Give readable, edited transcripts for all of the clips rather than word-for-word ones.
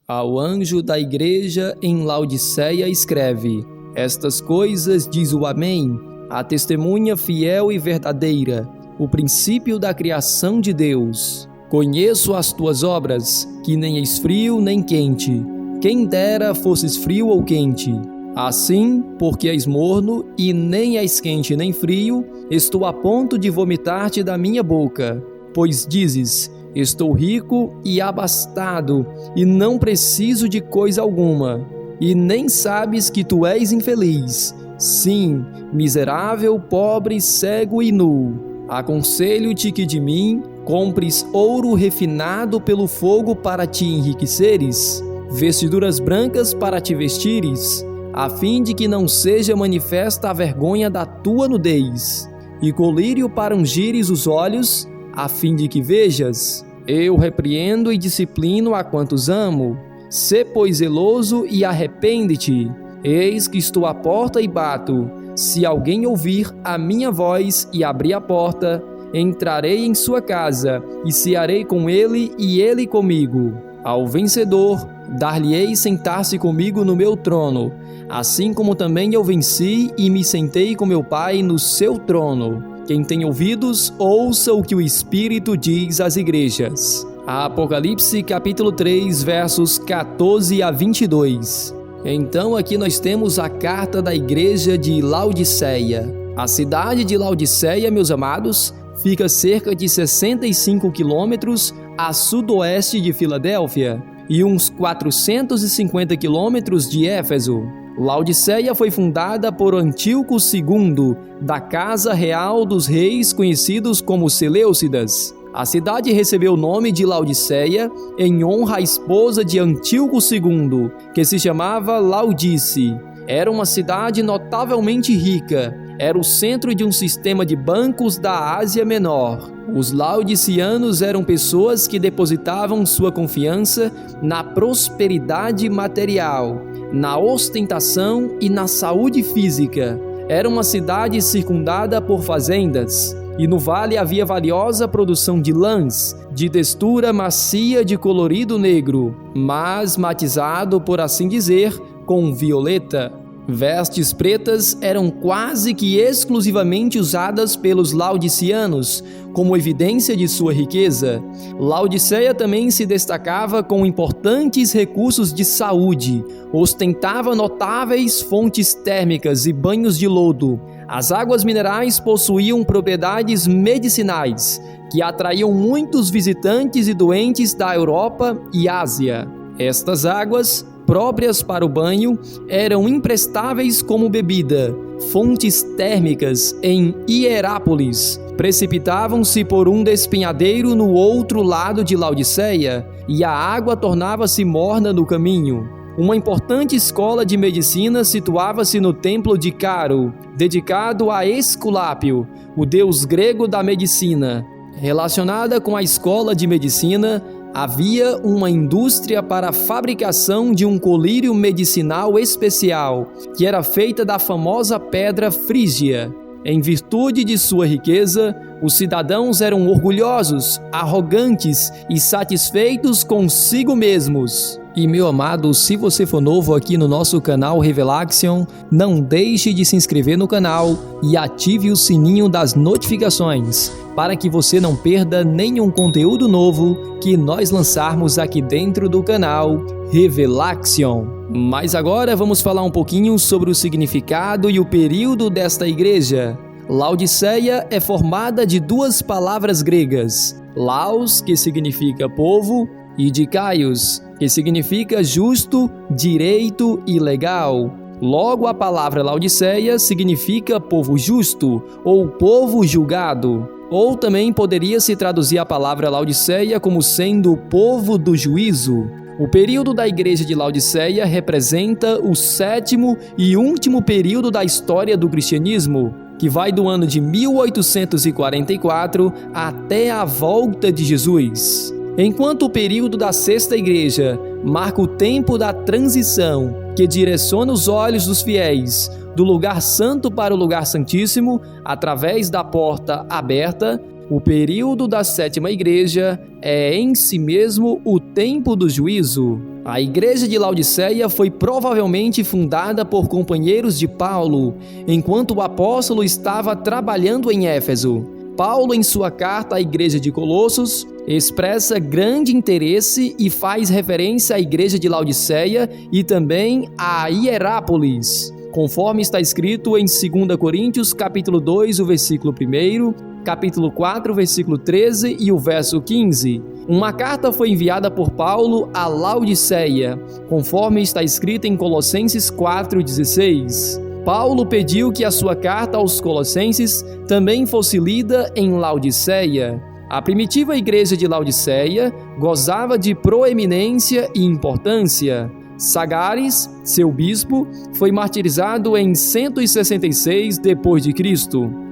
Ao anjo da igreja em Laodiceia escreve: Estas coisas diz o Amém, a testemunha fiel e verdadeira, o princípio da criação de Deus. Conheço as tuas obras, que nem és frio nem quente. Quem dera fosses frio ou quente. Assim, porque és morno e nem és quente nem frio, estou a ponto de vomitar-te da minha boca. Pois dizes: estou rico e abastado, e não preciso de coisa alguma. E nem sabes que tu és infeliz. Sim, miserável, pobre, cego e nu. Aconselho-te que de mim compres ouro refinado pelo fogo para te enriqueceres, vestiduras brancas para te vestires, a fim de que não seja manifesta a vergonha da tua nudez, e colírio para ungires os olhos, a fim de que vejas. Eu repreendo e disciplino a quantos amo. Sê, pois, zeloso e arrepende-te. Eis que estou à porta e bato. Se alguém ouvir a minha voz e abrir a porta, entrarei em sua casa e cearei com ele e ele comigo. Ao vencedor, dar-lhe-ei sentar-se comigo no meu trono, assim como também eu venci e me sentei com meu Pai no seu trono. Quem tem ouvidos, ouça o que o Espírito diz às igrejas. Apocalipse capítulo 3, versos 14 a 22. Então aqui nós temos a carta da igreja de Laodiceia. A cidade de Laodiceia, meus amados, fica cerca de 65 quilômetros a sudoeste de Filadélfia e uns 450 quilômetros de Éfeso. Laodiceia foi fundada por Antíoco II, da casa real dos reis conhecidos como Seleucidas. A cidade recebeu o nome de Laodiceia em honra à esposa de Antíoco II, que se chamava Laodice. Era uma cidade notavelmente rica. Era o centro de um sistema de bancos da Ásia Menor. Os laodicianos eram pessoas que depositavam sua confiança na prosperidade material, na ostentação e na saúde física. Era uma cidade circundada por fazendas, e no vale havia valiosa produção de lãs, de textura macia de colorido negro, mas matizado, por assim dizer, com violeta. Vestes pretas eram quase que exclusivamente usadas pelos laodicianos, como evidência de sua riqueza. Laodiceia também se destacava com importantes recursos de saúde, ostentava notáveis fontes térmicas e banhos de lodo. As águas minerais possuíam propriedades medicinais, que atraíam muitos visitantes e doentes da Europa e Ásia. Estas águas, próprias para o banho, eram imprestáveis como bebida. Fontes térmicas em Hierápolis precipitavam-se por um despenhadeiro no outro lado de Laodiceia, e a água tornava-se morna no caminho. Uma importante escola de medicina situava-se no templo de Caro, dedicado a Esculápio, o deus grego da medicina. Relacionada com a escola de medicina, havia uma indústria para a fabricação de um colírio medicinal especial, que era feita da famosa pedra frígia. Em virtude de sua riqueza, os cidadãos eram orgulhosos, arrogantes e satisfeitos consigo mesmos. E, meu amado, se você for novo aqui no nosso canal Revelaction, não deixe de se inscrever no canal e ative o sininho das notificações, para que você não perda nenhum conteúdo novo que nós lançarmos aqui dentro do canal Revelaction. Mas agora vamos falar um pouquinho sobre o significado e o período desta igreja. Laodiceia é formada de duas palavras gregas, laos, que significa povo, e dikaios, que significa justo, direito e legal. Logo, a palavra Laodiceia significa povo justo ou povo julgado. Ou também poderia se traduzir a palavra Laodiceia como sendo o povo do juízo. O período da igreja de Laodiceia representa o sétimo e último período da história do cristianismo, que vai do ano de 1844 até a volta de Jesus. Enquanto o período da sexta igreja marca o tempo da transição, que direciona os olhos dos fiéis do lugar santo para o lugar santíssimo, através da porta aberta, o período da sétima igreja é em si mesmo o tempo do juízo. A igreja de Laodiceia foi provavelmente fundada por companheiros de Paulo, enquanto o apóstolo estava trabalhando em Éfeso. Paulo, em sua carta à igreja de Colossos, expressa grande interesse e faz referência à igreja de Laodiceia e também a Hierápolis, conforme está escrito em 2 Coríntios, capítulo 2, o versículo 1, capítulo 4, versículo 13 e o verso 15. Uma carta foi enviada por Paulo a Laodiceia, conforme está escrito em Colossenses 4,16. Paulo pediu que a sua carta aos Colossenses também fosse lida em Laodiceia. A primitiva igreja de Laodiceia gozava de proeminência e importância. Sagares, seu bispo, foi martirizado em 166 d.C.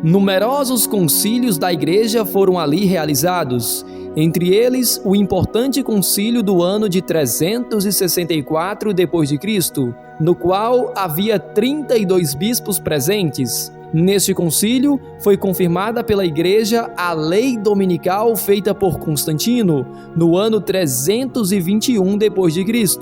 Numerosos concílios da igreja foram ali realizados, entre eles o importante concílio do ano de 364 d.C., no qual havia 32 bispos presentes. Neste concílio, foi confirmada pela igreja a lei dominical feita por Constantino, no ano 321 d.C.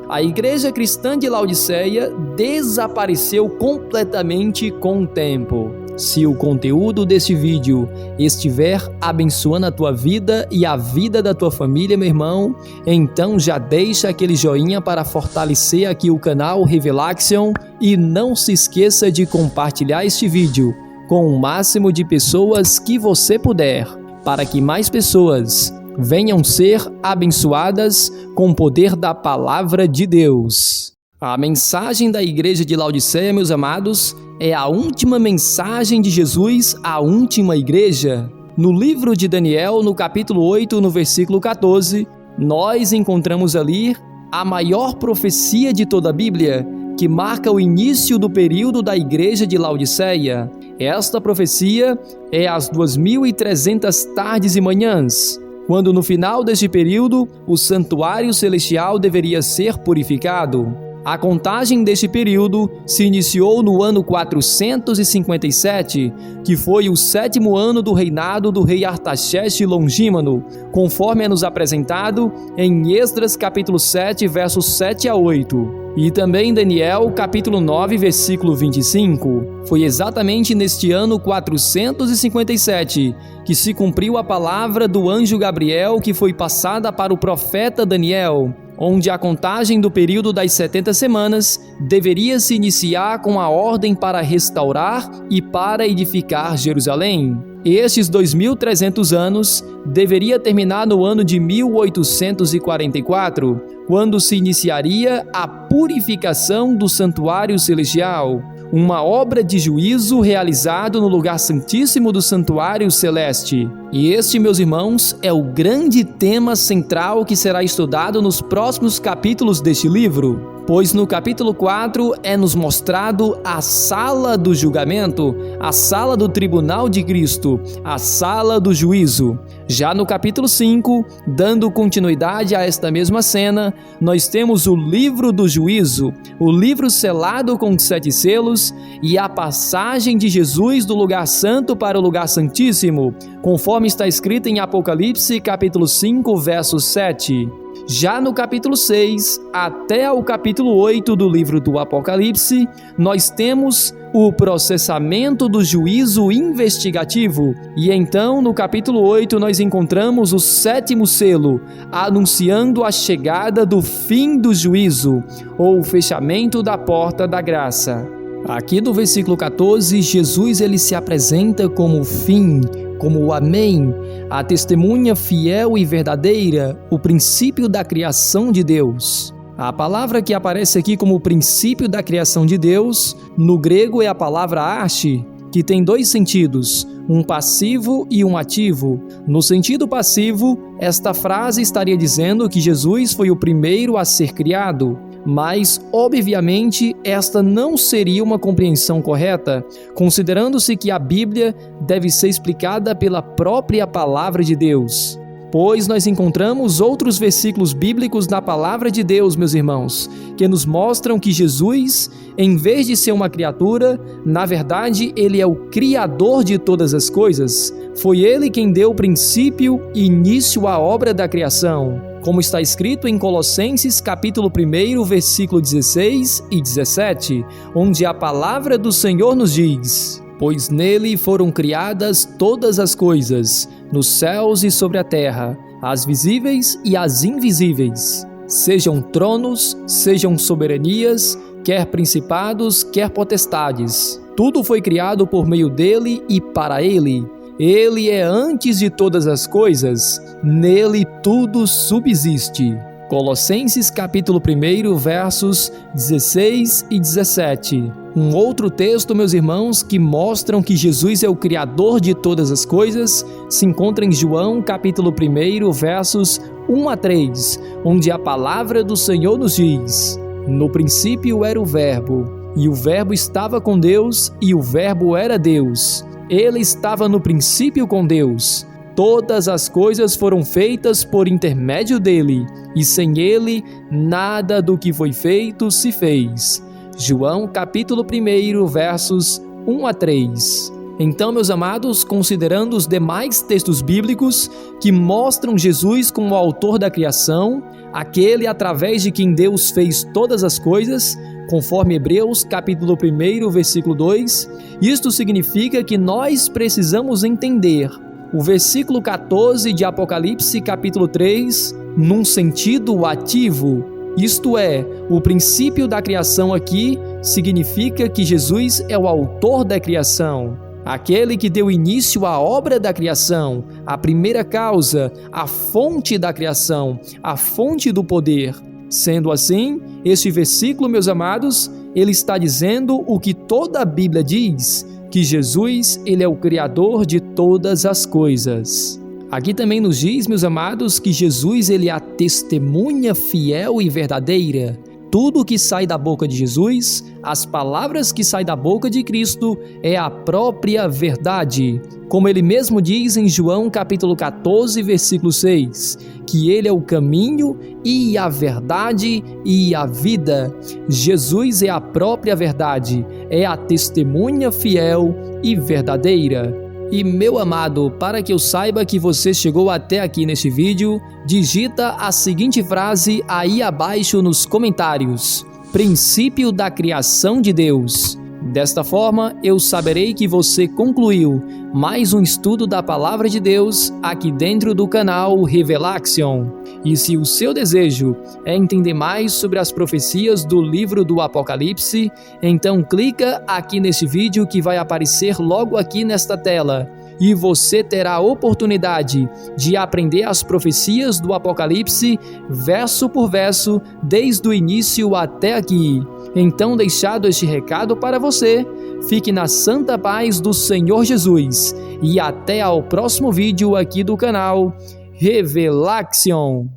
A igreja cristã de Laodiceia desapareceu completamente com o tempo. Se o conteúdo deste vídeo estiver abençoando a tua vida e a vida da tua família, meu irmão, então já deixa aquele joinha para fortalecer aqui o canal Revelaction e não se esqueça de compartilhar este vídeo com o máximo de pessoas que você puder, para que mais pessoas venham ser abençoadas com o poder da palavra de Deus. A mensagem da igreja de Laodiceia, meus amados, é a última mensagem de Jesus à última igreja. No livro de Daniel, no capítulo 8, no versículo 14, nós encontramos ali a maior profecia de toda a Bíblia, que marca o início do período da igreja de Laodiceia. Esta profecia é as 2300 tardes e manhãs, quando no final deste período o santuário celestial deveria ser purificado. A contagem deste período se iniciou no ano 457, que foi o 7º ano do reinado do rei Artaxerxes Longímano, conforme é nos apresentado em Esdras capítulo 7, versos 7 a 8. E também Daniel capítulo 9, versículo 25. Foi exatamente neste ano 457 que se cumpriu a palavra do anjo Gabriel que foi passada para o profeta Daniel, onde a contagem do período das 70 semanas deveria se iniciar com a ordem para restaurar e para edificar Jerusalém. Estes 2.300 anos deveria terminar no ano de 1844, quando se iniciaria a purificação do santuário celestial, uma obra de juízo realizado no lugar santíssimo do santuário celeste. E este, meus irmãos, é o grande tema central que será estudado nos próximos capítulos deste livro, pois no capítulo 4 é nos mostrado a sala do julgamento, a sala do tribunal de Cristo, a sala do juízo. Já no capítulo 5, dando continuidade a esta mesma cena, nós temos o livro do juízo, o livro selado com 7 selos e a passagem de Jesus do lugar santo para o lugar santíssimo, conforme está escrito em Apocalipse capítulo 5, verso 7. Já no capítulo 6 até o capítulo 8 do livro do Apocalipse, nós temos o processamento do juízo investigativo. E então, no capítulo 8, nós encontramos o 7º selo, anunciando a chegada do fim do juízo, ou o fechamento da porta da graça. Aqui no versículo 14, Jesus ele se apresenta como o fim, como o Amém, a testemunha fiel e verdadeira, o princípio da criação de Deus. A palavra que aparece aqui como o princípio da criação de Deus, no grego é a palavra arche, que tem 2 sentidos, um passivo e um ativo. No sentido passivo, esta frase estaria dizendo que Jesus foi o primeiro a ser criado. Mas, obviamente, esta não seria uma compreensão correta, considerando-se que a Bíblia deve ser explicada pela própria palavra de Deus. Pois nós encontramos outros versículos bíblicos na palavra de Deus, meus irmãos, que nos mostram que Jesus, em vez de ser uma criatura, na verdade, ele é o Criador de todas as coisas. Foi ele quem deu o princípio e início à obra da criação. como está escrito em Colossenses capítulo 1, versículo 16 e 17, onde a palavra do Senhor nos diz: pois nele foram criadas todas as coisas, nos céus e sobre a terra, as visíveis e as invisíveis, sejam tronos, sejam soberanias, quer principados, quer potestades. Tudo foi criado por meio dele e para ele. Ele é antes de todas as coisas, nele tudo subsiste. Colossenses capítulo 1, versos 16 e 17. Um outro texto, meus irmãos, que mostram que Jesus é o Criador de todas as coisas, se encontra em João capítulo 1, versos 1 a 3, onde a palavra do Senhor nos diz: no princípio era o Verbo, e o Verbo estava com Deus, e o Verbo era Deus. Ele estava no princípio com Deus. Todas as coisas foram feitas por intermédio dele, e sem ele, nada do que foi feito se fez. João capítulo 1, versos 1 a 3. Então, meus amados, considerando os demais textos bíblicos que mostram Jesus como o autor da criação, aquele através de quem Deus fez todas as coisas, conforme Hebreus capítulo 1, versículo 2, isto significa que nós precisamos entender o versículo 14 de Apocalipse capítulo 3 num sentido ativo. Isto é, o princípio da criação aqui significa que Jesus é o autor da criação, aquele que deu início à obra da criação, a primeira causa, a fonte da criação, a fonte do poder. Sendo assim, este versículo, meus amados, ele está dizendo o que toda a Bíblia diz, que Jesus, ele é o Criador de todas as coisas. Aqui também nos diz, meus amados, que Jesus, ele é a testemunha fiel e verdadeira. Tudo que sai da boca de Jesus, as palavras que saem da boca de Cristo, é a própria verdade. Como ele mesmo diz em João capítulo 14, versículo 6, que ele é o caminho e a verdade e a vida. Jesus é a própria verdade, é a testemunha fiel e verdadeira. E meu amado, para que eu saiba que você chegou até aqui neste vídeo, digita a seguinte frase aí abaixo nos comentários: princípio da criação de Deus. Desta forma, eu saberei que você concluiu mais um estudo da Palavra de Deus aqui dentro do canal Revelaction. E se o seu desejo é entender mais sobre as profecias do livro do Apocalipse, então clica aqui nesse vídeo que vai aparecer logo aqui nesta tela. E você terá a oportunidade de aprender as profecias do Apocalipse, verso por verso, desde o início até aqui. Então, deixado este recado para você, fique na santa paz do Senhor Jesus. E até ao próximo vídeo aqui do canal Revelaction.